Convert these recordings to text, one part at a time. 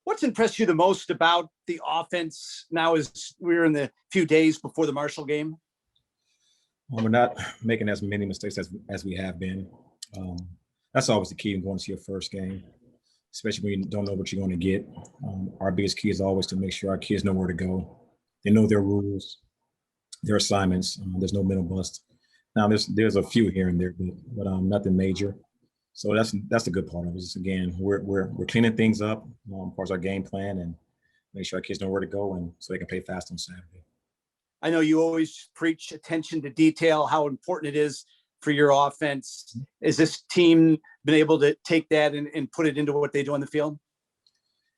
What's impressed you the most about the offense now as we're in the few days before the Marshall game? Well, we're not making as many mistakes as we have been. That's always the key in going to your first game, especially when you don't know what you're going to get. Our biggest key is always to make sure our kids know where to go. They know their rules, their assignments. There's no mental bust. Now, there's a few here and there, but nothing major. So that's the good part of it. Just, again, we're cleaning things up as far as our game plan and make sure our kids know where to go and so they can play fast on Saturday. I know you always preach attention to detail, how important it is for your offense. Is this team been able to take that and put it into what they do on the field?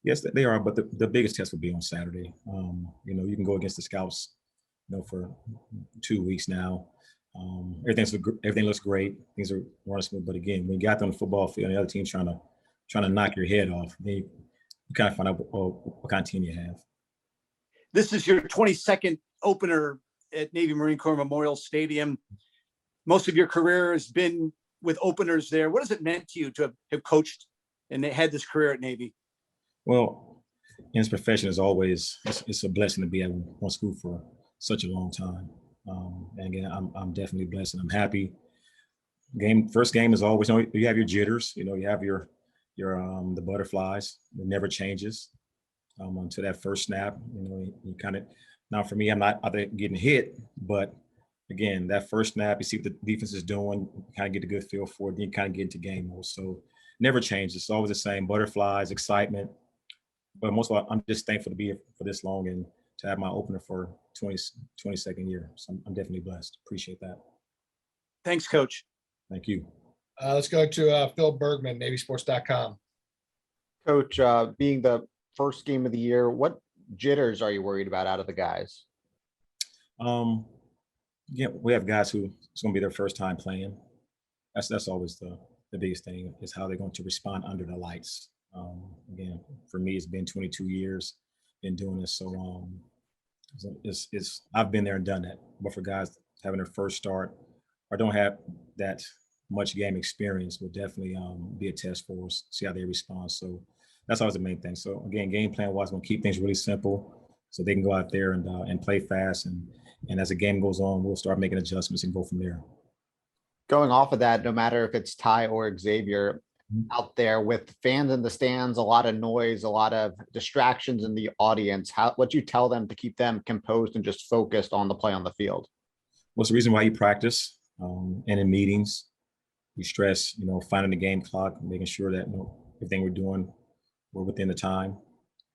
Yes, they are, but the biggest test will be on Saturday. You can go against the Scouts, for 2 weeks now. Everything looks great. Things are running smooth, but again, when you got them on the football field and the other team's trying to knock your head off, then you kind of find out what kind of team you have. This is your 22nd opener at Navy Marine Corps Memorial Stadium. Most of your career has been with openers there. What has it meant to you to have coached and had this career at Navy? Well, in this profession, it's a blessing to be at one school for such a long time. And again, I'm definitely blessed and I'm happy. First game is always, you have your jitters, you have your the butterflies. It never changes until that first snap. You kind of, now for me, I'm not out there getting hit, but again, that first snap, you see what the defense is doing, you kind of get a good feel for it, then you kind of get into game mode. So never changes. It's always the same, butterflies, excitement. But most of all, I'm just thankful to be here for this long and to have my opener for 22nd year. So I'm definitely blessed. Appreciate that. Thanks, Coach. Thank you. Let's go to Phil Bergman, NavySports.com. Coach, being the first game of the year, what jitters are you worried about out of the guys? Yeah, we have guys who it's going to be their first time playing. That's always the biggest thing is how they're going to respond under the lights. Again, for me, it's been 22 years been doing this, so I've been there and done that. But for guys having their first start or don't have that much game experience, will definitely be a test for us. See how they respond. So that's always the main thing. So again, game plan wise, we'll keep things really simple so they can go out there and play fast. And as the game goes on, we'll start making adjustments and go from there. Going off of that, no matter if it's Ty or Xavier out there with fans in the stands, a lot of noise, a lot of distractions in the audience, what you tell them to keep them composed and just focused on the play on the field? What's the reason why you practice and in meetings, we stress, finding the game clock, making sure that everything we're doing, we're within the time,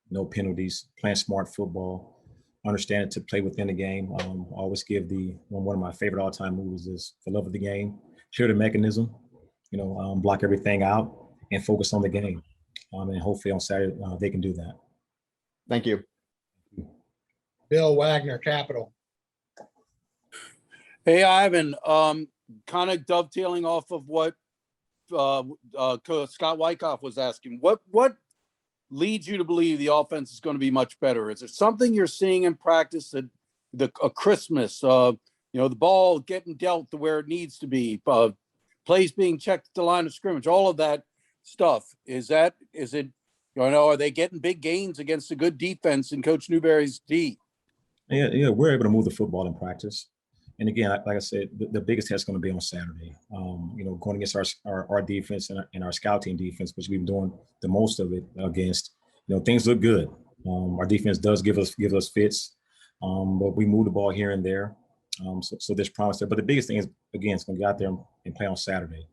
no penalties, playing smart football, understanding to play within the game. Always give one of my favorite all-time movies is For Love of the Game, clear the mechanism, block everything out and focus on the game. And hopefully on Saturday, they can do that. Thank you. Bill Wagner, Capital. Hey, Ivan, kind of dovetailing off of what Scott Wyckoff was asking, what leads you to believe the offense is going to be much better? Is it something you're seeing in practice that a Christmas, the ball getting dealt to where it needs to be, plays being checked at the line of scrimmage, all of that stuff? Is it, are they getting big gains against a good defense in Coach Newberry's D? Yeah, we're able to move the football in practice. And again, like I said, the biggest test is going to be on Saturday. Going against our defense and our scouting defense, which we've been doing the most of it against. Things look good. Our defense does give us fits, but we move the ball here and there. So there's promise there. But the biggest thing is, again, it's going to get out there and play on Saturday.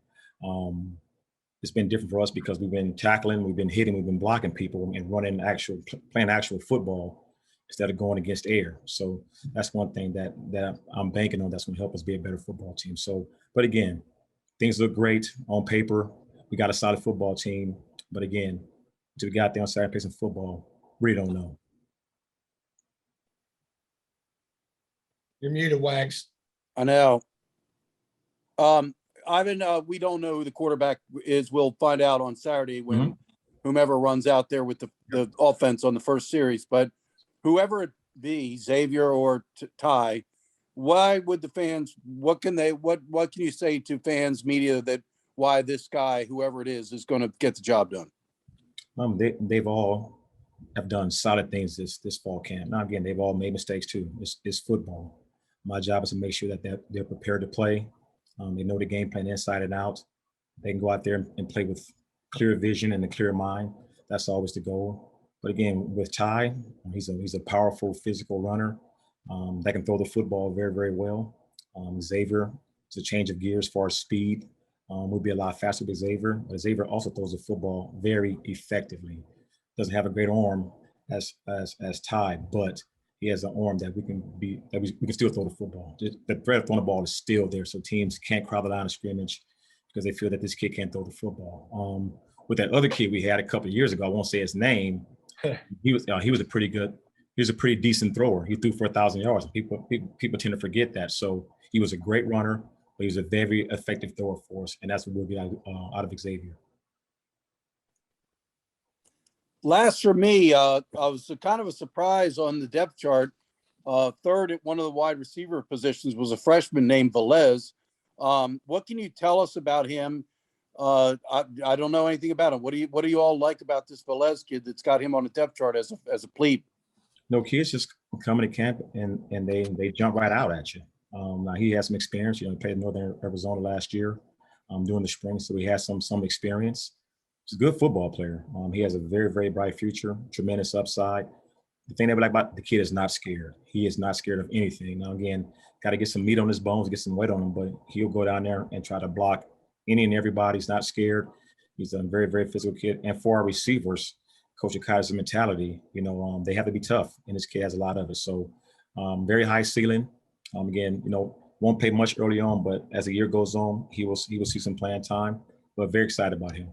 It's been different for us because we've been tackling, we've been hitting, we've been blocking people and playing actual football instead of going against air. So that's one thing that I'm banking on that's going to help us be a better football team. So, but again, things look great on paper. We got a solid football team. But again, until we got there on Saturday play some football, really don't know. You're muted, Wags. I know. Ivan, we don't know who the quarterback is. We'll find out on Saturday when whomever runs out there with the offense on the first series. But whoever it be, Xavier or Ty, why would the fans? What can you say to fans, media, that why this guy, whoever it is going to get the job done? They've all have done solid things this fall camp. Now, again, they've all made mistakes too. It's football. My job is to make sure that they're prepared to play. They know the game plan inside and out. They can go out there and play with clear vision and a clear mind. That's always the goal. But again, with Ty, he's a powerful physical runner that can throw the football very, very well. Xavier, it's a change of gears as far as speed. We'll be a lot faster with Xavier, but Xavier also throws the football very effectively. Doesn't have a great arm as Ty, but he has an arm that we can still throw the football. The threat of throwing the ball is still there, so teams can't crowd the line of scrimmage because they feel that this kid can't throw the football. With that other kid we had a couple of years ago, I won't say his name. He was a pretty decent thrower. He threw for 1,000 yards. People tend to forget that. So he was a great runner, but he was a very effective thrower for us, and that's what we'll get out of Xavier. Last for me, I was kind of a surprise on the depth chart. Third at one of the wide receiver positions was a freshman named Velez. What can you tell us about him? I don't know anything about him. What do you all like about this Velez kid that's got him on the depth chart as a plebe? No, kids just come to camp and they jump right out at you. Now he has some experience. He played in Northern Arizona last year during the spring, so he has some experience. He's a good football player. He has a very, very bright future, tremendous upside. The thing that we like about the kid is not scared. He is not scared of anything. Now, again, got to get some meat on his bones, get some weight on him, but he'll go down there and try to block any and everybody. He's not scared. He's a very, very physical kid. And for our receivers, Coach Akai's mentality, they have to be tough, and this kid has a lot of it. So very high ceiling. Again, won't play much early on, but as the year goes on, he will see some playing time, but very excited about him.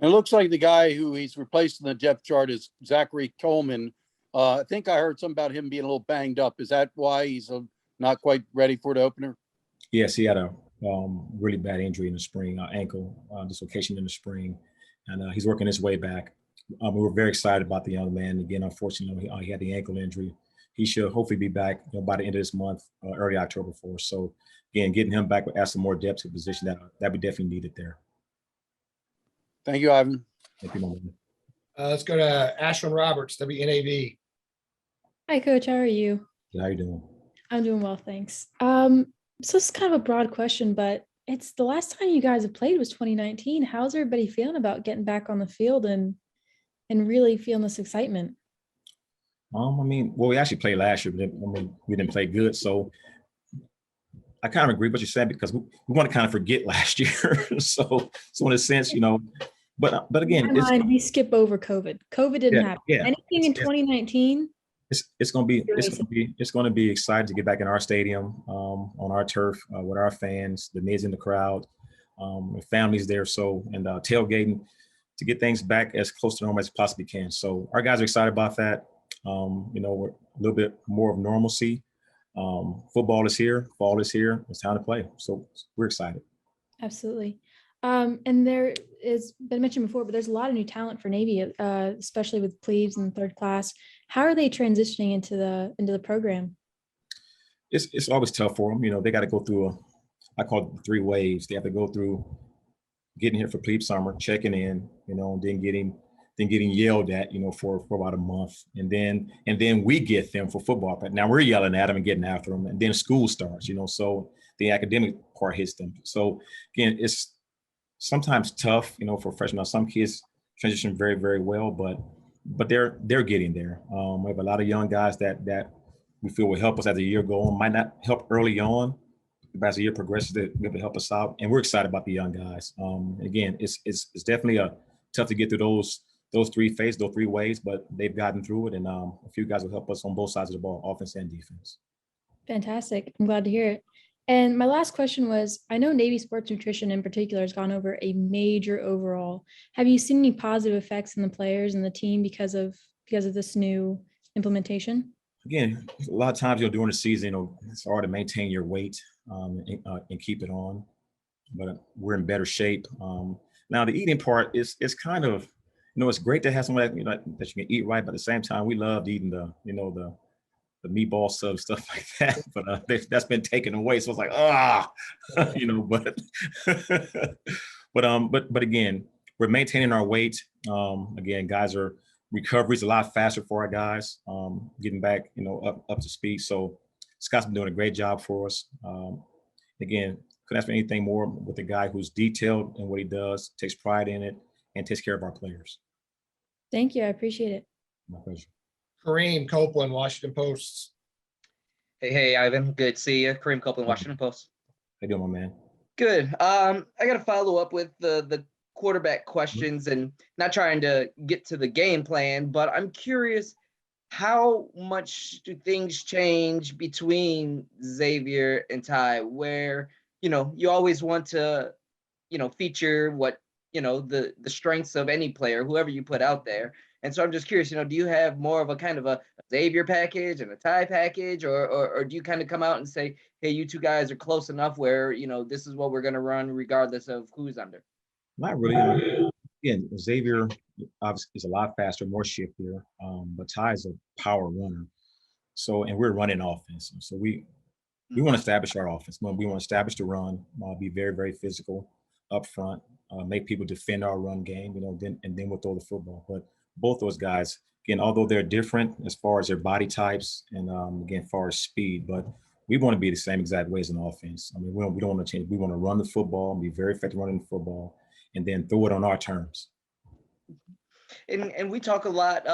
And it looks like the guy who he's replaced in the depth chart is Zachary Coleman. I think I heard something about him being a little banged up. Is that why he's not quite ready for the opener? Yes, he had a really bad injury in the spring, ankle dislocation in the spring, and he's working his way back. We were very excited about the young man. Again, unfortunately, he had the ankle injury. He should hopefully be back by the end of this month, early October 4th. So, again, getting him back would add some more depth to the position that we definitely needed there. Thank you, Ivan. Thank you, Norman. Let's go to Ashwin Roberts, WNAV. Hi, Coach. How are you? How you doing? I'm doing well, thanks. So it's kind of a broad question, but it's the last time you guys have played was 2019. How's everybody feeling about getting back on the field and really feeling this excitement? We actually played last year, but we didn't play good. So I kind of agree with what you said because we want to kind of forget last year. so in a sense, but again, we skip over COVID. COVID didn't happen. Yeah, anything in 2019. It's going to be exciting to get back in our stadium, on our turf, with our fans, the mids in the crowd, with families there. So, and tailgating to get things back as close to normal as possibly can. So our guys are excited about that. We're a little bit more of normalcy. Football is here, fall is here. It's time to play. So we're excited. Absolutely. And there is been mentioned before, but there's a lot of new talent for Navy, especially with plebes and third class. How are they transitioning into the program? It's always tough for them. They got to go through I call it 3 waves. They have to go through getting here for plebe summer, checking in, then getting yelled at, for about a month. And then we get them for football. But now we're yelling at them and getting after them. And then school starts, so the academic part hits them. So again, it's sometimes tough, for freshmen. Now, some kids transition very, very well, but they're getting there. We have a lot of young guys that we feel will help us as the year goes on. Might not help early on, but as the year progresses, they'll be able to help us out. And we're excited about the young guys. Again, it's definitely tough to get through those 3 phases, those 3 ways, but they've gotten through it, and a few guys will help us on both sides of the ball, offense and defense. Fantastic. I'm glad to hear it. And my last question was, I know Navy sports nutrition in particular has gone over a major overhaul. Have you seen any positive effects in the players and the team because of this new implementation? Again, a lot of times during the season, it's hard to maintain your weight and keep it on, but we're in better shape. Now the eating part is kind of, it's great to have something that you can eat right, but at the same time, we loved eating the meatball sub stuff like that, but that's been taken away. So it's like, but again, we're maintaining our weight. Again, guys are recovery's a lot faster for our guys, getting back, up to speed. So Scott's been doing a great job for us. Again, couldn't ask for anything more with a guy who's detailed in what he does, takes pride in it, and takes care of our players. Thank you. I appreciate it. My pleasure. Kareem Copeland, Washington Post. Hey, Ivan. Good to see you. Kareem Copeland, Washington Post. How you doing, my man? Good. I got to follow up with the quarterback questions and not trying to get to the game plan, but I'm curious, how much do things change between Xavier and Ty, where, you always want to, feature what, the strengths of any player, whoever you put out there. And so I'm just curious, do you have more of a kind of a Xavier package and a Ty package, or do you kind of come out and say, hey, you two guys are close enough where, this is what we're going to run regardless of who's under? Not really. Again, Xavier obviously is a lot faster, more shiftier, but Ty is a power runner. So, and we're running offense. So we want to establish our offense. We want to establish the run, be very, very physical up front, make people defend our run game, then we'll throw the football. But both those guys, again, although they're different as far as their body types and again, as far as speed, but we want to be the same exact way as an offense. I mean, we don't want to change. We want to run the football, be very effective running the football, and then throw it on our terms. And we talk a lot,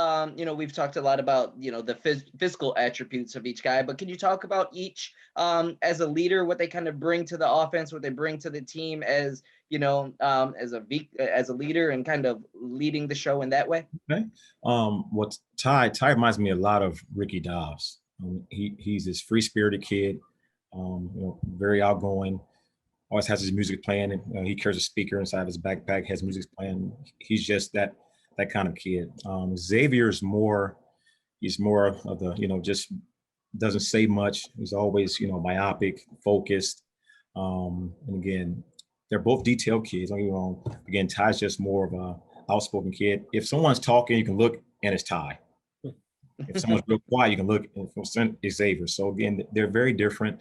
we've talked a lot about, the physical attributes of each guy, but can you talk about each as a leader, what they kind of bring to the offense, what they bring to the team as, as a leader and kind of leading the show in that way? Okay. What Ty reminds me a lot of Ricky Dobbs. He's this free-spirited kid, very outgoing, always has his music playing, and he carries a speaker inside his backpack, has music playing. He's just that kind of kid. Xavier's he's more of the, just doesn't say much. He's always, myopic, focused. And again, they're both detailed kids, don't get me wrong. Again, Ty's just more of a outspoken kid. If someone's talking, you can look and it's Ty. If someone's real quiet, you can look and it's Xavier. So again, they're very different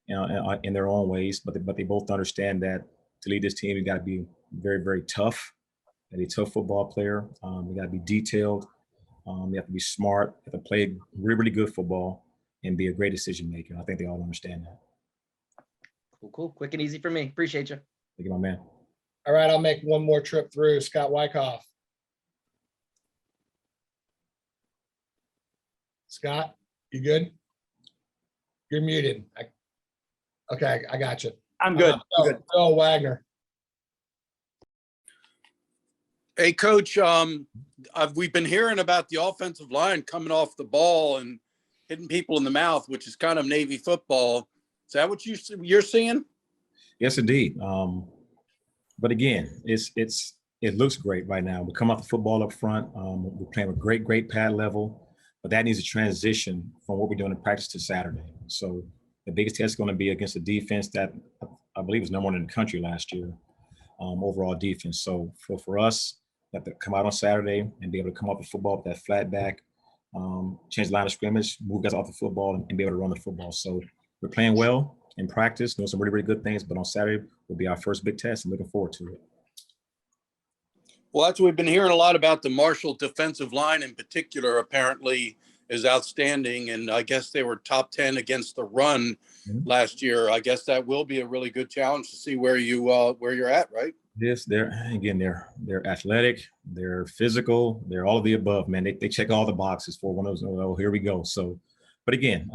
in their own ways, but they both understand that to lead this team, you got to be very, very tough. A tough football player. You got to be detailed. You have to be smart. You have to play really, really good football and be a great decision maker. I think they all understand that. Cool. Quick and easy for me. Appreciate you. Thank you, my man. All right, I'll make one more trip through. Scott Wyckoff. Scott, you good? You're muted. Okay, I got you. I'm good. Phil Wagner. Hey, Coach, we've been hearing about the offensive line coming off the ball and hitting people in the mouth, which is kind of Navy football. Is that what you're seeing? Yes, indeed. But again, it looks great right now. We come off the football up front. We're playing with great pad level, but that needs a transition from what we're doing in practice to Saturday. So the biggest test is going to be against a defense that I believe was number one in the country last year, overall defense. So for us, we have to come out on Saturday and be able to come off the football with that flat back, change the line of scrimmage, move guys off the football, and be able to run the football. So we're playing well in practice, doing some really, really good things, but on Saturday will be our first big test and looking forward to it. Well, that's what we've been hearing a lot about. The Marshall defensive line in particular apparently is outstanding, and I guess they were top 10 against the run last year. I guess that will be a really good challenge to see where you're at, right? Yes, they're athletic, they're physical, they're all of the above, man. They check all the boxes for one of those. Oh, here we go. So, but again,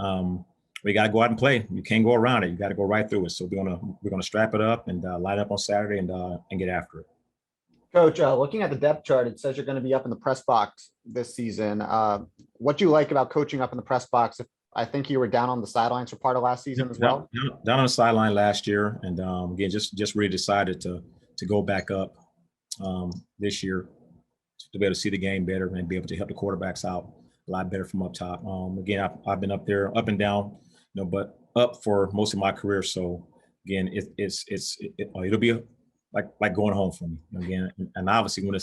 we got to go out and play. You can't go around it. You got to go right through it. So we're gonna strap it up and line up on Saturday and get after it. Coach, looking at the depth chart, it says you're going to be up in the press box this season. What do you like about coaching up in the press box? I think you were down on the sidelines for part of last season as well. Down on the sideline last year, and again, just really decided to go back up this year to be able to see the game better and be able to help the quarterbacks out a lot better from up top. Again, I've been up there, up and down, but up for most of my career. So again, it'll be like going home for me again. And obviously, when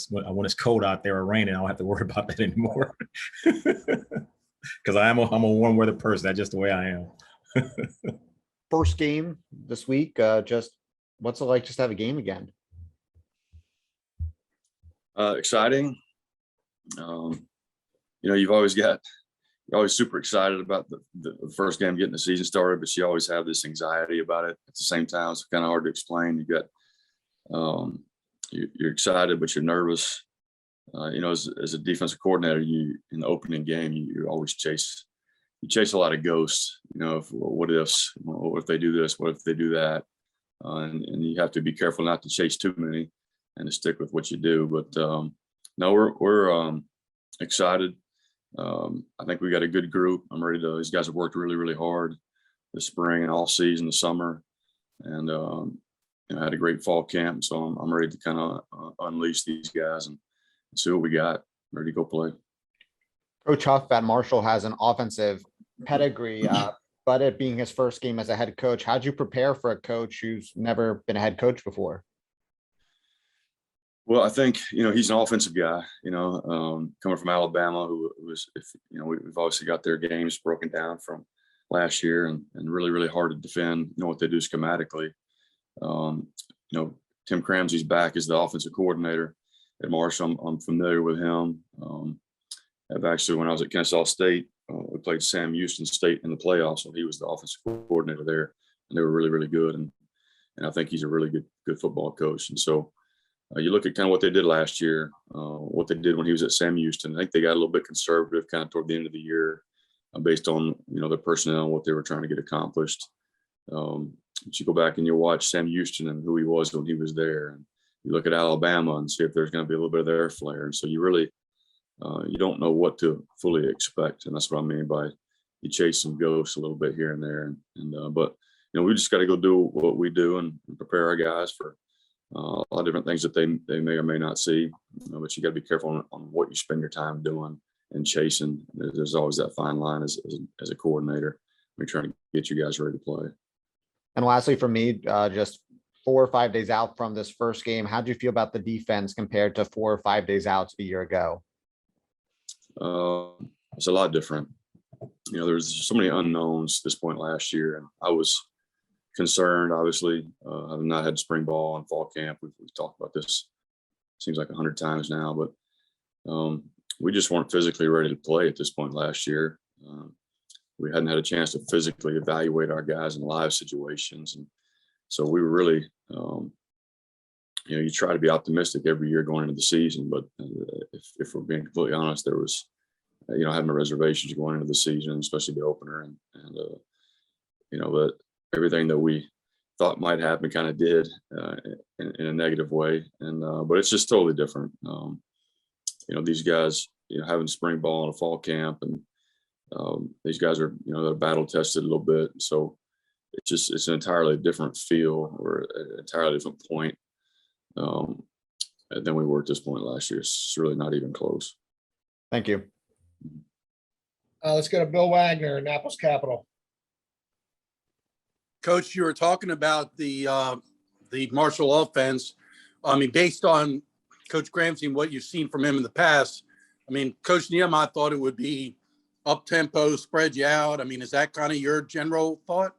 it's cold out there or raining, I don't have to worry about that anymore. Because I'm a warm weather person. That's just the way I am. First game this week. Just what's it like just to have a game again? Exciting. you're always super excited about the first game getting the season started, but you always have this anxiety about it at the same time. It's kind of hard to explain. You got, you're excited, but you're nervous. As a defensive coordinator, in the opening game, you always chase a lot of ghosts. What if they do this? What if they do that? And you have to be careful not to chase too many and to stick with what you do. But no, we're excited. I think we got a good group. I'm ready to. These guys have worked really, really hard this spring and all season, the summer, and had a great fall camp. So I'm ready to kind of unleash these guys and see what we got. Ready to go play. Coach Huff at Marshall has an offensive pedigree, but it being his first game as a head coach, how'd you prepare for a coach who's never been a head coach before? Well, I think, he's an offensive guy, coming from Alabama, who was, we've obviously got their games broken down from last year and really, really hard to defend, what they do schematically. Tim Cramsey's back as the offensive coordinator at Marshall. I'm familiar with him. I've actually, when I was at Kennesaw State, we played Sam Houston State in the playoffs, so he was the offensive coordinator there, and they were really, really good. And I think he's a really good football coach. And so you look at kind of what they did last year, what they did when he was at Sam Houston. I think they got a little bit conservative kind of toward the end of the year based on, their personnel and what they were trying to get accomplished. But you go back and you watch Sam Houston and who he was when he was there. And you look at Alabama and see if there's going to be a little bit of their flair. And so you really, you don't know what to fully expect. And that's what I mean by you chase some ghosts a little bit here and there. But we just got to go do what we do and prepare our guys for a lot of different things that they may or may not see. But you got to be careful on what you spend your time doing and chasing. There's always that fine line as a coordinator. We're trying to get you guys ready to play. And lastly, for me, just 4 or 5 days out from this first game, how do you feel about the defense compared to 4 or 5 days out a year ago? It's a lot different. There's so many unknowns at this point last year, and I was concerned. Obviously, I've not had spring ball and fall camp. We've talked about this seems like 100 times now, but we just weren't physically ready to play at this point last year. We hadn't had a chance to physically evaluate our guys in live situations, and so we were really, you try to be optimistic every year going into the season, but if we're being completely honest, there was, having reservations going into the season, especially the opener, and but everything that we thought might happen kind of did in a negative way, and but it's just totally different. These guys, having spring ball and a fall camp, and these guys are, they're battle tested a little bit, so it's an entirely different feel or an entirely different point than we were at this point last year. It's really not even close. Thank you. Let's go to Bill Wagner, Annapolis Capital. Coach, you were talking about the Marshall offense. I mean, based on Coach Cramsey and what you've seen from him in the past, I mean, Coach Nehemiah thought it would be up-tempo, spread you out. I mean, is that kind of your general thought?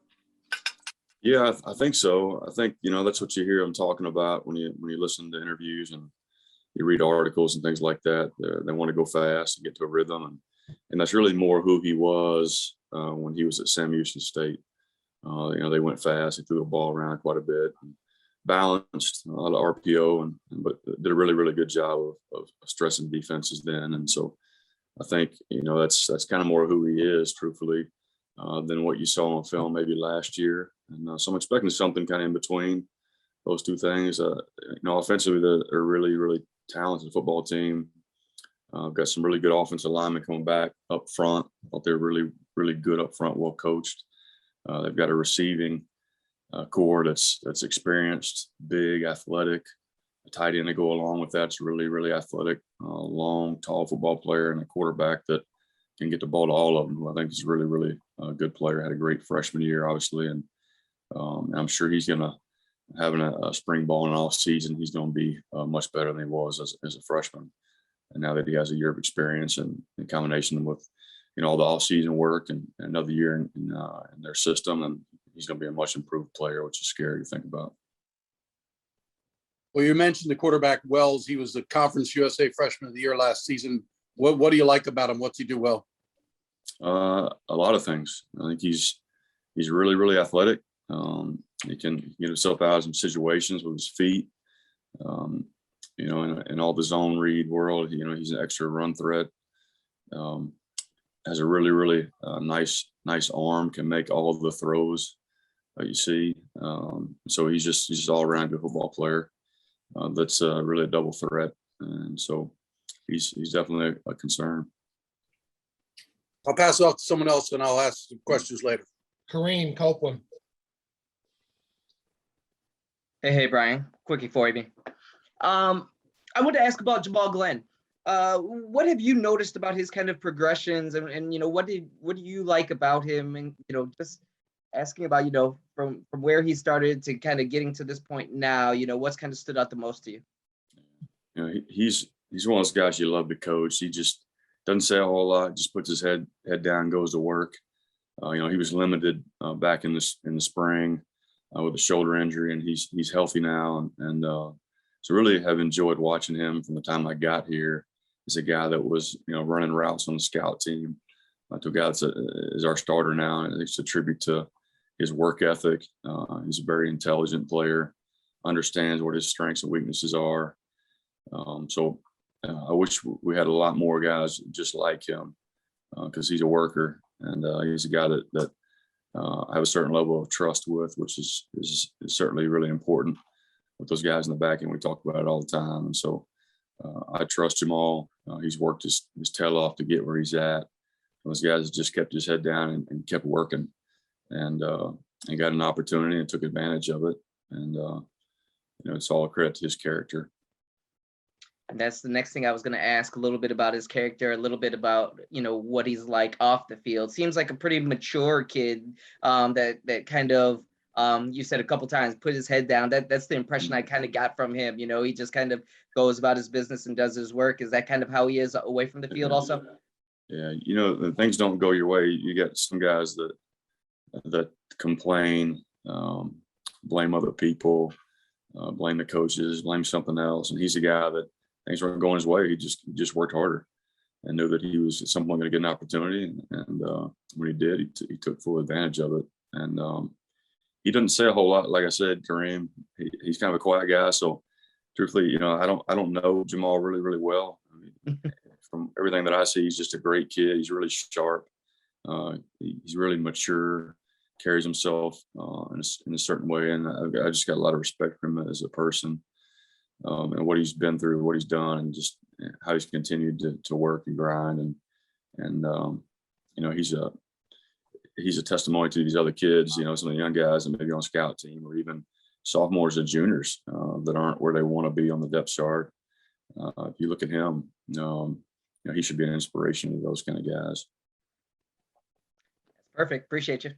Yeah, I think so. I think, that's what you hear them talking about when you listen to interviews and you read articles and things like that. They want to go fast and get to a rhythm. And that's really more who he was when he was at Sam Houston State. They went fast. He threw the ball around quite a bit, and balanced, a lot of RPO, but did a really, really good job of stressing defenses then. And so I think, that's kind of more who he is, truthfully, than what you saw on film maybe last year. And so I'm expecting something kind of in between those two things. Offensively, they're a really, really talented football team. Got some really good offensive linemen coming back up front. I thought they're really, really good up front, well coached. They've got a receiving core that's experienced, big, athletic. A tight end to go along with that's really, really athletic, long, tall football player, and a quarterback that can get the ball to all of them, who I think is really, really a good player. Had a great freshman year, obviously, and I'm sure he's going to, having a spring ball and off season, he's going to be much better than he was as a freshman. And now that he has a year of experience and in combination with, all the off-season work and another year in their system, and he's going to be a much improved player, which is scary to think about. Well, you mentioned the quarterback Wells. He was the Conference USA Freshman of the Year last season. What do you like about him? What's he do well? A lot of things. I think he's really, really athletic. He can get himself out of some situations with his feet. You know, in all the zone read world, you know, he's an extra run threat. Has a really, really nice arm, can make all of the throws you see. So he's just all around good football player. That's really a double threat. And so he's definitely a concern. I'll pass it off to someone else and I'll ask some questions later. Kareem Copeland. Hey, Brian, quickie for you. I want to ask about Jamal Glenn. What have you noticed about his kind of progressions and you know, what do you like about him? And, you know, just asking about, you know, from where he started to kind of getting to this point now, you know, what's kind of stood out the most to you? You know, he's one of those guys you love to coach. He just doesn't say a whole lot, just puts his head down, goes to work. You know, he was limited back in the spring with a shoulder injury, and he's healthy now. And so really have enjoyed watching him from the time I got here. As a guy that was, you know, running routes on the scout team to a guy that is our starter now. And it's a tribute to his work ethic. He's a very intelligent player, understands what his strengths and weaknesses are. So I wish we had a lot more guys just like him because he's a worker and he's a guy that I have a certain level of trust with, which is certainly really important with those guys in the back end. We talk about it all the time. And so I trust Jamal. He's worked his tail off to get where he's at. Those guys just kept his head down and kept working and got an opportunity and took advantage of it. And, you know, it's all a credit to his character. And that's the next thing I was going to ask, a little bit about his character, a little bit about, you know, what he's like off the field. Seems like a pretty mature kid that kind of, you said a couple times, put his head down. That's the impression I kind of got from him. You know, he just kind of goes about his business and does his work. Is that kind of how he is away from the field also? Yeah, you know, things don't go your way. You get some guys that complain, blame other people, blame the coaches, blame something else. And he's a guy that things weren't going his way. He just worked harder and knew that he was at some point going to get an opportunity. And when he did, he took full advantage of it. And he doesn't say a whole lot. Like I said, Kareem, he's kind of a quiet guy. So truthfully, you know, I don't know Jamal really, really well. I mean, from everything that I see, he's just a great kid. He's really sharp. He's really mature, carries himself in a certain way. And I just got a lot of respect for him as a person and what he's been through, what he's done, and just how he's continued to work and grind. And you know, he's a testimony to these other kids, you know, some of the young guys that maybe on scout team or even sophomores and juniors that aren't where they want to be on the depth chart. If you look at him, you know, he should be an inspiration to those kind of guys. Perfect. Appreciate you.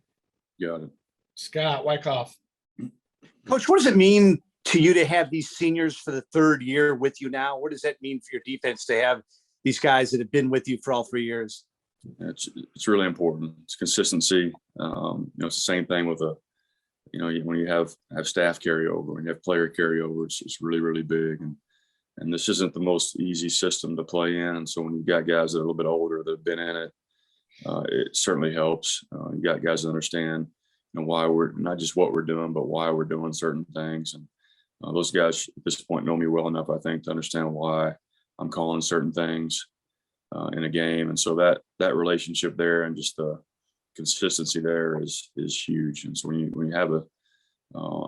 Got it. Scott Wyckoff. Coach, what does it mean to you to have these seniors for the third year with you now? What does that mean for your defense to have these guys that have been with you for all 3 years? It's really important. It's consistency. You know, it's the same thing with you know, when you have staff carryover and you have player carryover, it's really, really big. And this isn't the most easy system to play in. And so when you've got guys that are a little bit older that have been in it, it certainly helps. You got guys that understand, you know, why we're not just what we're doing, but why we're doing certain things. And those guys at this point know me well enough, I think, to understand why I'm calling certain things in a game. And so that relationship there and just the consistency there is huge. And so when you have a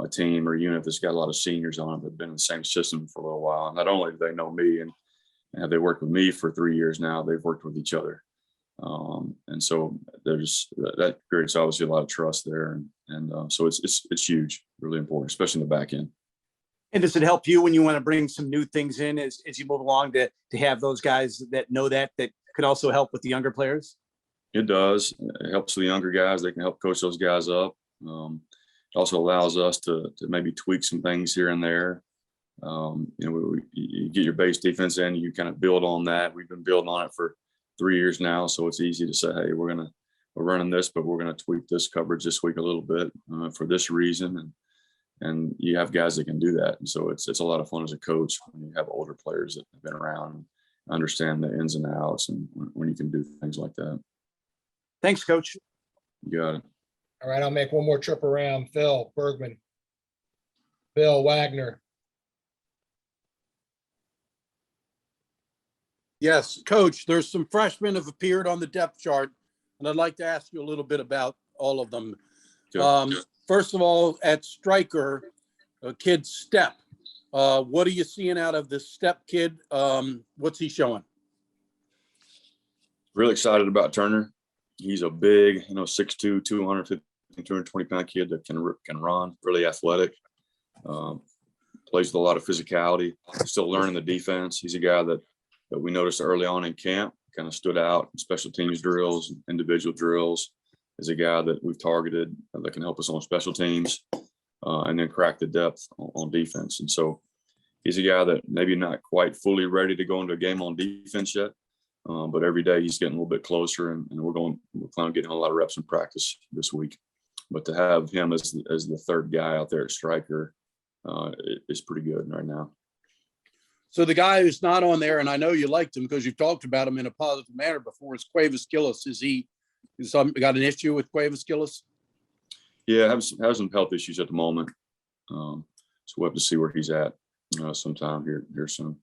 team or unit that's got a lot of seniors on it that have been in the same system for a little while, not only do they know me and have they worked with me for 3 years now, they've worked with each other. And so that creates obviously a lot of trust there. And so it's huge, really important, especially in the back end. And does it help you when you want to bring some new things in as you move along to have those guys that know that could also help with the younger players? It does. It helps the younger guys. They can help coach those guys up. It also allows us to maybe tweak some things here and there. You know, you get your base defense in, you kind of build on that. We've been building on it for 3 years now. So it's easy to say, hey, we're running this, but we're going to tweak this coverage this week a little bit for this reason. And you have guys that can do that. And so it's a lot of fun as a coach when you have older players that have been around understand the ins and outs and when you can do things like that. Thanks, Coach. You got it. All right, I'll make one more trip around. Phil Bergman. Bill Wagner. Yes, Coach, there's some freshmen have appeared on the depth chart, and I'd like to ask you a little bit about all of them. Sure. First of all, at striker, kid Step. What are you seeing out of this Step kid? What's he showing? Really excited about Turner. He's a big, 6'2", 250, 220-pound kid that can run, really athletic. Plays with a lot of physicality. Still learning the defense. He's a guy that we noticed early on in camp, kind of stood out in special teams drills, individual drills, as a guy that we've targeted that can help us on special teams, and then crack the depth on defense. And so he's a guy that maybe not quite fully ready to go into a game on defense yet, but every day he's getting a little bit closer, and we're planning on getting a lot of reps in practice this week. But to have him as the third guy out there at striker is pretty good right now. So the guy who's not on there, and I know you liked him because you've talked about him in a positive manner before, is Cuevas Gillis. Is he got an issue with Cuevas Gillis? Yeah, has some health issues at the moment. So we'll have to see where he's at sometime here soon.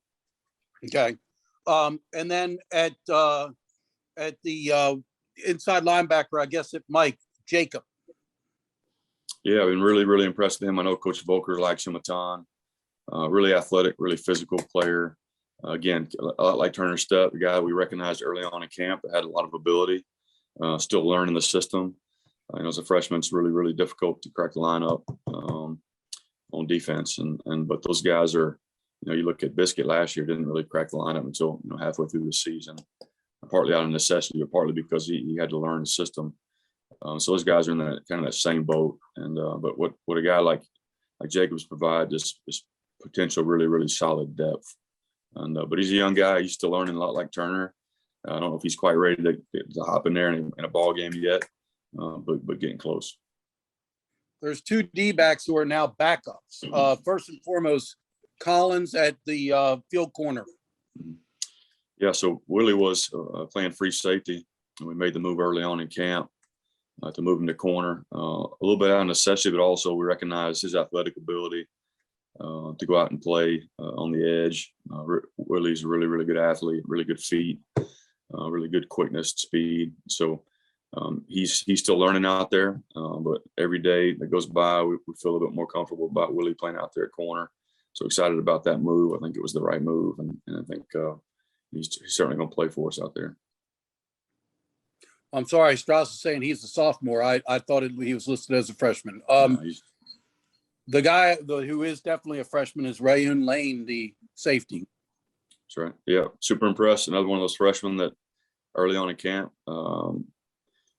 Okay. And then at the inside linebacker, I guess it Mike Jacob. Yeah, I've been really, really impressed with him. I know Coach Volker likes him a ton. Really athletic, really physical player. Again, a lot like Turner Step, the guy we recognized early on in camp that had a lot of ability, still learning the system. As a freshman, it's really, really difficult to crack the lineup on defense. But those guys are, you look at Biscuit last year, didn't really crack the lineup until halfway through the season, partly out of necessity, but partly because he had to learn the system. So those guys are in that kind of that same boat. And but what a guy like Jacobs provide is potential really, really solid depth. And but he's a young guy. He's still learning a lot like Turner. I don't know if he's quite ready to hop in there in a ball game yet, but getting close. There's two D-backs who are now backups. First and foremost, Collins at the field corner. Yeah, so Willie was playing free safety, and we made the move early on in camp to move him to corner. A little bit out of necessity, but also we recognize his athletic ability to go out and play on the edge. Willie's a really, really good athlete, really good feet, really good quickness, speed. So he's still learning out there, but every day that goes by, we feel a bit more comfortable about Willie playing out there at corner. So excited about that move. I think it was the right move, and I think he's certainly going to play for us out there. I'm sorry, Strauss is saying he's a sophomore. I thought he was listed as a freshman. The guy who is definitely a freshman is Rayun Lane, the safety. That's right. Yeah, super impressed. Another one of those freshmen that early on in camp,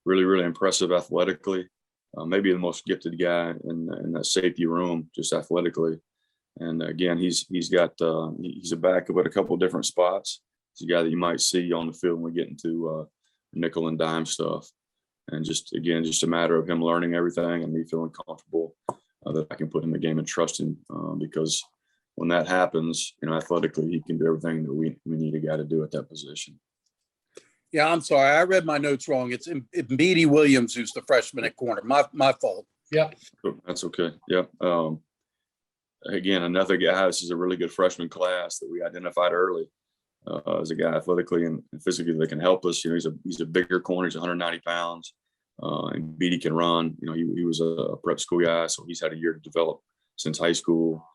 really, really impressive athletically. Maybe the most gifted guy in that safety room, just athletically. And again, he's a backup at a couple of different spots. He's a guy that you might see on the field when we get into nickel and dime stuff. And just a matter of him learning everything and me feeling comfortable that I can put him in the game and trust him, because when that happens, athletically, he can do everything that we need a guy to do at that position. Yeah, I'm sorry. I read my notes wrong. It's Beatty Williams who's the freshman at corner. My fault. Yeah. That's okay. Yeah. Again, another guy, this is a really good freshman class that we identified early as a guy athletically and physically that can help us. He's a bigger corner. He's 190 pounds. And Beatty can run. He was a prep school guy, so he's had a year to develop since high school.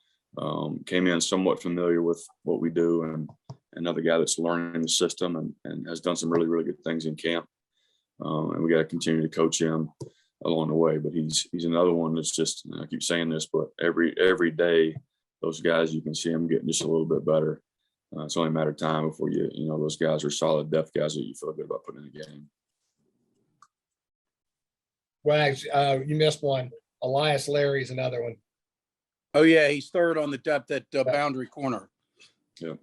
Came in somewhat familiar with what we do, and another guy that's learning the system and has done some really, really good things in camp. And we got to continue to coach him along the way. But he's another one that's just, I keep saying this, but every day, those guys, you can see them getting just a little bit better. It's only a matter of time before those guys are solid depth guys that you feel good about putting in the game. Wags, you missed one. Elias Larry's another one. Oh yeah, he's third on the depth at boundary corner. Yeah,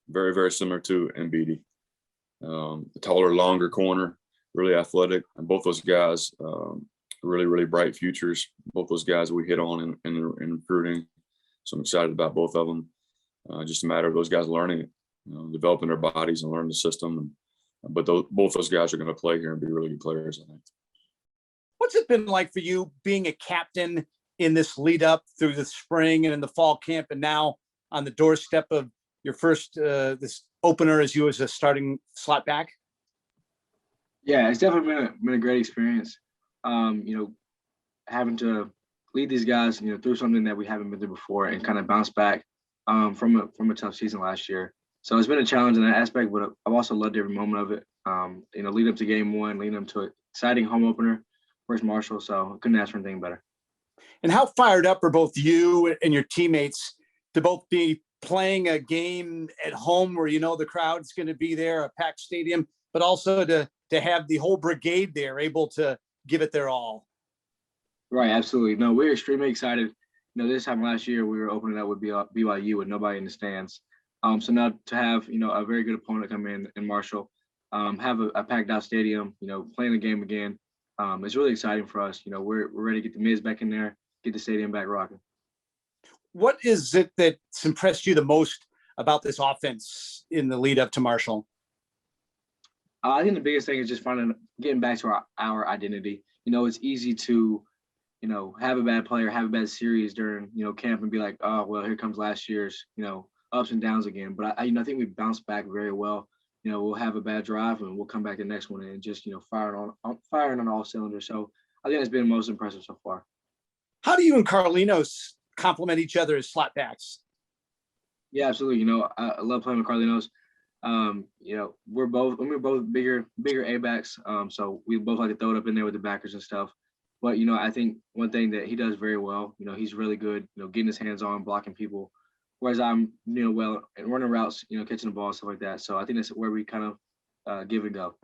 very, very similar to Mbidi. The taller, longer corner, really athletic, and both those guys, really, really bright futures. Both those guys we hit on in recruiting, so I'm excited about both of them. Just a matter of those guys learning developing their bodies and learning the system. But both those guys are going to play here and be really good players, I think. What's it been like for you being a captain in this lead up through the spring and in the fall camp, and now on the doorstep of your first this opener as you as a starting slot back? Yeah, it's definitely been a great experience. Having to lead these guys, through something that we haven't been through before and kind of bounce back from a tough season last year. So it's been a challenge in that aspect, but I've also loved every moment of it. Lead up to game one, leading up to an exciting home opener versus Marshall. So I couldn't ask for anything better. And how fired up are both you and your teammates to both be playing a game at home where the crowd's going to be there, a packed stadium, but also to have the whole brigade there able to give it their all? Right, absolutely. No, we're extremely excited. This time last year we were opening up with BYU with nobody in the stands. So now to have a very good opponent come in Marshall, have a packed out stadium, playing the game again, it's really exciting for us. We're ready to get the mids back in there, get the stadium back rocking. What is it that's impressed you the most about this offense in the lead up to Marshall? I think the biggest thing is just getting back to our identity. It's easy to, have a bad player, have a bad series during, camp and be like, oh, well, here comes last year's, ups and downs again. But I think we bounced back very well. We'll have a bad drive and we'll come back the next one and just, firing on all cylinders. So I think it's been most impressive so far. How do you and Carlinos complement each other as slot backs? Yeah, absolutely. I love playing with Carlinos. We're both bigger A backs. So we both like to throw it up in there with the backers and stuff. But, I think one thing that he does very well, he's really good, getting his hands on, blocking people. Whereas I'm, well, and running routes, catching the ball, stuff like that. So I think that's where we kind of give and go.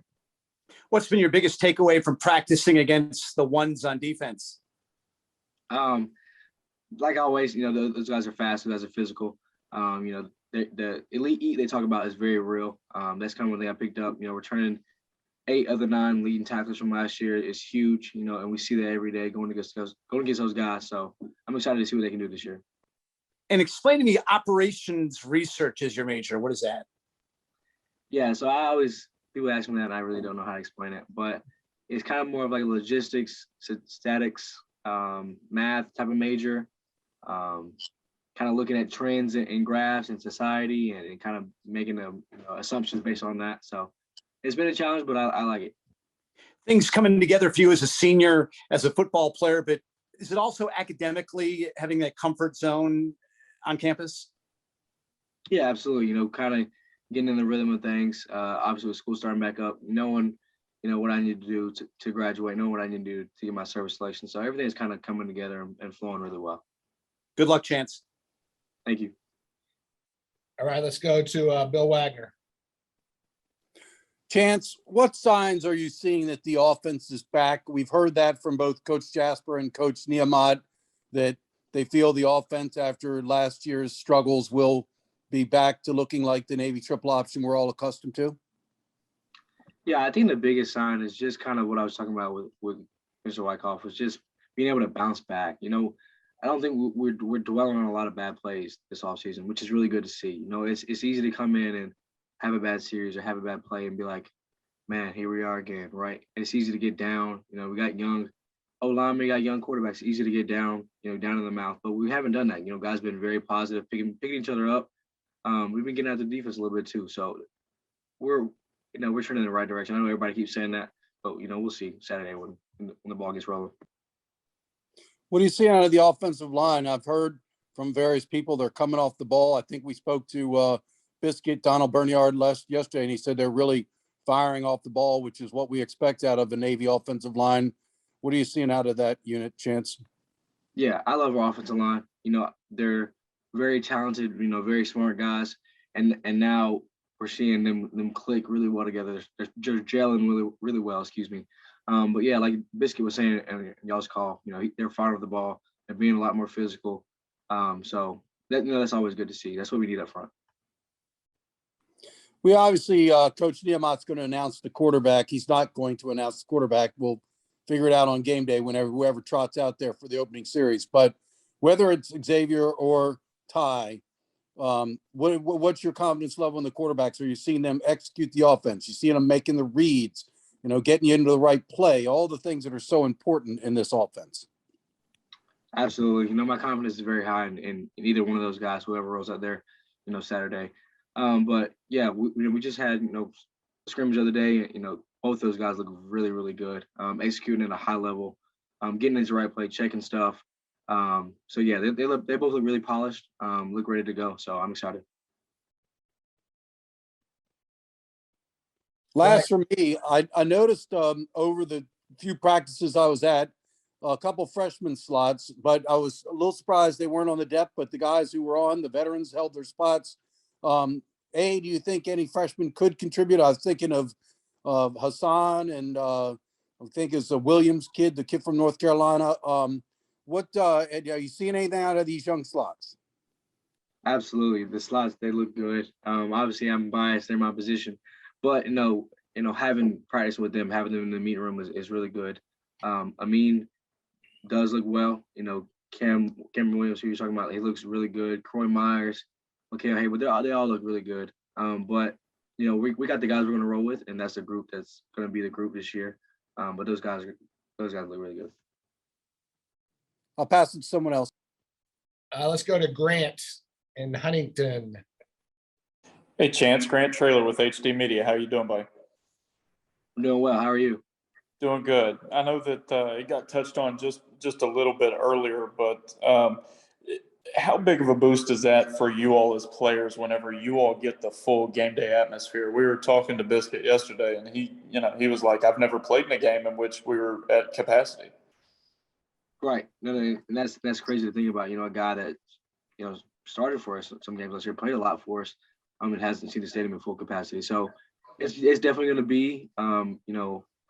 What's been your biggest takeaway from practicing against the ones on defense? Like always, those guys are fast, those guys are physical. The elite eat they talk about is very real. That's kind of one thing I picked up. Returning 8 of the 9 leading tacklers from last year is huge. And we see that every day going against those guys. So I'm excited to see what they can do this year. And explain to me, operations research is your major. What is that? Yeah, so people ask me that, and I really don't know how to explain it. But it's kind of more of like a logistics, statics, math type of major. Kind of looking at trends and graphs in society and kind of making assumptions based on that. So it's been a challenge, but I like it. Things coming together for you as a senior, as a football player, but is it also academically having that comfort zone on campus? Yeah, absolutely. Kind of getting in the rhythm of things. Obviously with school starting back up, knowing, what I need to do to graduate, knowing what I need to do to get my service selection. So everything's kind of coming together and flowing really well. Good luck, Chance. Thank you. All right, let's go to Bill Wagner. Chance, what signs are you seeing that the offense is back? We've heard that from both Coach Jasper and Coach Niemot, that they feel the offense after last year's struggles will be back to looking like the Navy triple option we're all accustomed to. Yeah, I think the biggest sign is just kind of what I was talking about with Mr. Wyckoff, was just being able to bounce back. I don't think we're dwelling on a lot of bad plays this offseason, which is really good to see. It's easy to come in and have a bad series or have a bad play and be like, man, here we are again, right? And it's easy to get down. We got young O-linemen, we got young quarterbacks. It's easy to get down, down in the mouth. But we haven't done that. Guys been very positive, picking each other up. We've been getting out the defense a little bit too. So we're turning in the right direction. I know everybody keeps saying that, but we'll see Saturday when the ball gets rolling. What do you see out of the offensive line? I've heard from various people they're coming off the ball. I think we spoke to Biscuit Donald Berniard yesterday, and he said they're really firing off the ball, which is what we expect out of the Navy offensive line. What are you seeing out of that unit, Chance? Yeah, I love our offensive line. They're very talented, very smart guys, and now we're seeing them click really well together. They're gelling really well. Excuse me. But yeah, like Biscuit was saying in y'all's call, they're firing off the ball. They're being a lot more physical. So that's always good to see. That's what we need up front. We obviously, Coach Niemot's going to announce the quarterback. He's not going to announce the quarterback. We'll figure it out on game day whenever whoever trots out there for the opening series. But whether it's Xavier or Ty, What's your confidence level in the quarterbacks? Are you seeing them execute the offense? You seeing them making the reads, getting you into the right play, all the things that are so important in this offense? Absolutely. My confidence is very high in either one of those guys, whoever rolls out there, Saturday. But yeah, we just had, a scrimmage the other day, both those guys look really, really good, executing at a high level, getting into the right play, checking stuff. So yeah, they both look really polished, look ready to go. So I'm excited. Last for me, I noticed over the few practices I was at, a couple freshman slots, but I was a little surprised they weren't on the depth, but the guys who were on, the veterans, held their spots. Do you think any freshmen could contribute? I was thinking of Hassan, and I think it's a Williams kid, the kid from North Carolina. Are you seeing anything out of these young slots? Absolutely. The slots, they look good. Obviously I'm biased, they're my position, but having practice with them, having them in the meeting room is really good. Amin does look well. Cameron Williams, who you're talking about, he looks really good. Croy Myers, okay, but they all look really good. But we got the guys we're gonna roll with, and that's the group that's gonna be the group this year. But those guys look really good. I'll pass it to someone else. Let's go to Grant in Huntington. Hey, Chance, Grant Trailer with HD Media. How you doing, buddy? I'm doing well. How are you? Doing good. I know that it got touched on just a little bit earlier, but how big of a boost is that for you all as players whenever you all get the full game day atmosphere? We were talking to Biscuit yesterday, and he was like, "I've never played in a game in which we were at capacity." Right. No, and that's crazy to think about. A guy that started for us some games last year, played a lot for us. It hasn't seen the stadium in full capacity, so it's definitely going to be kind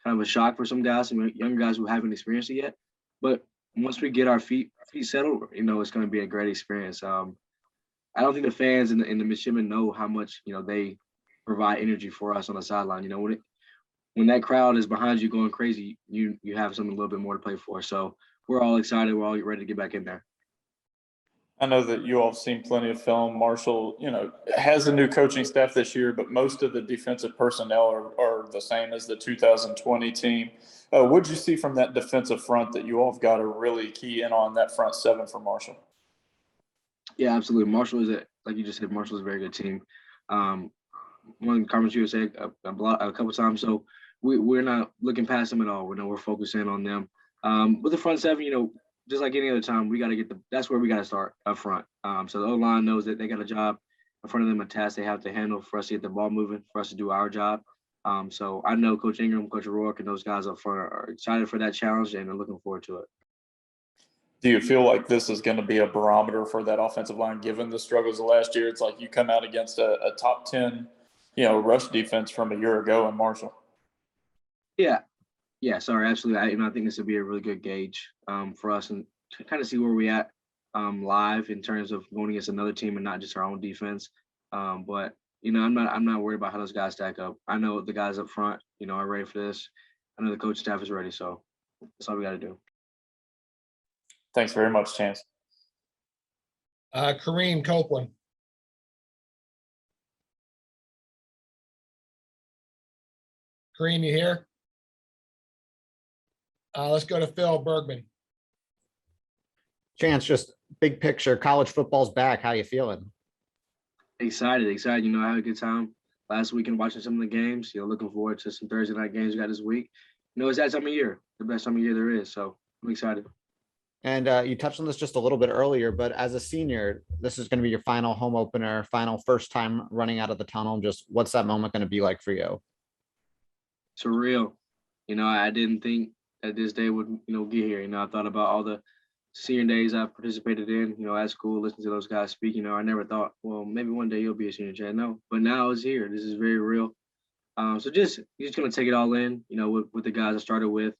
of a shock for some guys, some young guys who haven't experienced it yet. But once we get our feet settled, it's going to be a great experience. I don't think the fans and the midshipmen know how much they provide energy for us on the sideline. When that crowd is behind you going crazy, you have something a little bit more to play for. So we're all excited. We're all ready to get back in there. I know that you all have seen plenty of film. Marshall, has a new coaching staff this year, but most of the defensive personnel are the same as the 2020 team. What did you see from that defensive front that you all have got to really key in on that front seven for Marshall? Yeah, absolutely. Marshall like you just said, Marshall is a very good team. One of the comments you said a couple times, so we're not looking past them at all. We're focusing on them. With the front seven, just like any other time, we got to that's where we got to start up front. So the O-line knows that they got a job in front of them, a task they have to handle for us to get the ball moving, for us to do our job. So I know Coach Ingram, Coach O'Rourke, and those guys up front are excited for that challenge and are looking forward to it. Do you feel like this is going to be a barometer for that offensive line, given the struggles of last year? It's like you come out against a top 10, rush defense from a year ago in Marshall. Yeah, sorry, absolutely. I think this would be a really good gauge for us and to kind of see where we at live in terms of going against another team and not just our own defense. But I'm not worried about how those guys stack up. I know the guys up front, are ready for this. I know the coach staff is ready, so that's all we got to do. Thanks very much, Chance. Kareem Copeland. Kareem, you here? Let's go to Phil Bergman. Chance, just big picture, college football's back. How you feeling? Excited. I had a good time last weekend watching some of the games. Looking forward to some Thursday night games we got this week. It's that time of year, the best time of year there is. So I'm excited. And you touched on this just a little bit earlier, but as a senior, this is going to be your final home opener, final first time running out of the tunnel. Just what's that moment going to be like for you? Surreal. I didn't think that this day would, get here. I thought about all the senior days I participated in, at school, listening to those guys speak. I never thought, well, maybe one day you'll be a senior, Chad. No, but now it's here. This is very real. So you're just going to take it all in, with the guys I started with.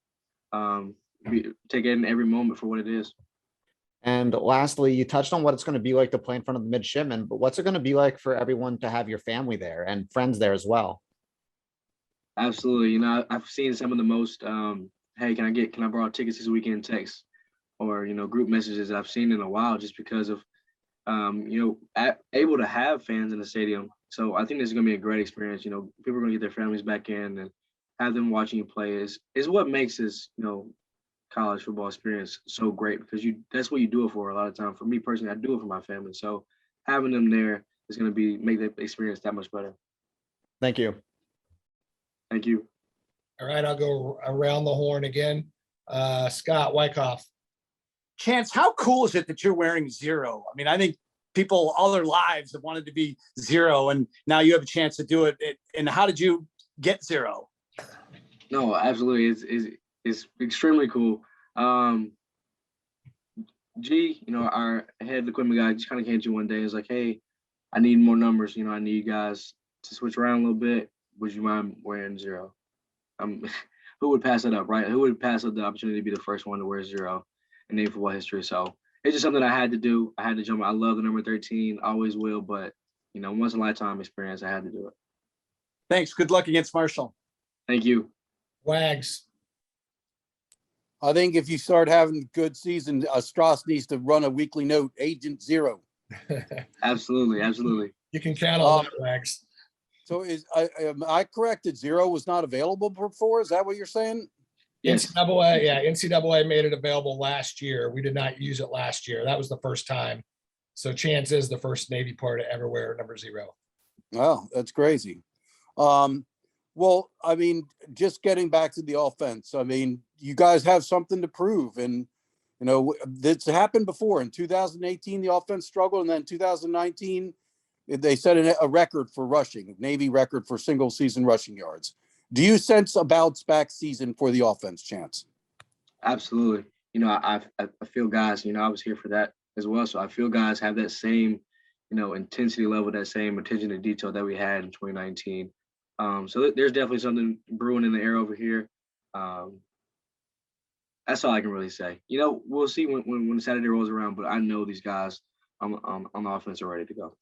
Take in every moment for what it is. And lastly, you touched on what it's going to be like to play in front of the midshipmen, but what's it going to be like for everyone to have your family there and friends there as well? Absolutely. I've seen some of the most, hey, can I borrow tickets this weekend text or, group messages that I've seen in a while just because of able to have fans in the stadium. So I think this is going to be a great experience. People are going to get their families back in and have them watching you play is what makes this, college football experience so great, because that's what you do it for a lot of time. For me personally, I do it for my family. So having them there is going to make the experience that much better. Thank you. Thank you. All right, I'll go around the horn again. Scott Wyckoff. Chance, how cool is it that you're wearing 0? I mean, I think people all their lives have wanted to be 0, and now you have a chance to do it. And how did you get 0? No, absolutely. It's extremely cool. Our head equipment guy just kind of came to one day. It's like, hey, I need more numbers. I need you guys to switch around a little bit. Would you mind wearing 0? Who would pass it up, right? Who would pass up the opportunity to be the first one to wear 0 in Navy football history? So it's just something I had to do. I had to jump. I love the number 13, always will, but once in a lifetime experience, I had to do it. Thanks. Good luck against Marshall. Thank you. Wags. I think if you start having a good season, Strauss needs to run a weekly note, Agent 0. Absolutely. You can count on that, Wags. So am I correct that 0 was not available before? Is that what you're saying? Yes. NCAA made it available last year. We did not use it last year. That was the first time. So Chance is the first Navy player to ever wear number 0. Oh, that's crazy. Well, I mean, just getting back to the offense, I mean, you guys have something to prove. And, it's happened before. In 2018, the offense struggled. And then 2019, they set a record for rushing, Navy record for single season rushing yards. Do you sense a bounce back season for the offense, Chance? Absolutely. I feel guys, I was here for that as well. So I feel guys have that same, intensity level, that same attention to detail that we had in 2019. So there's definitely something brewing in the air over here. That's all I can really say. We'll see when Saturday rolls around, but I know these guys on the offense are ready to go.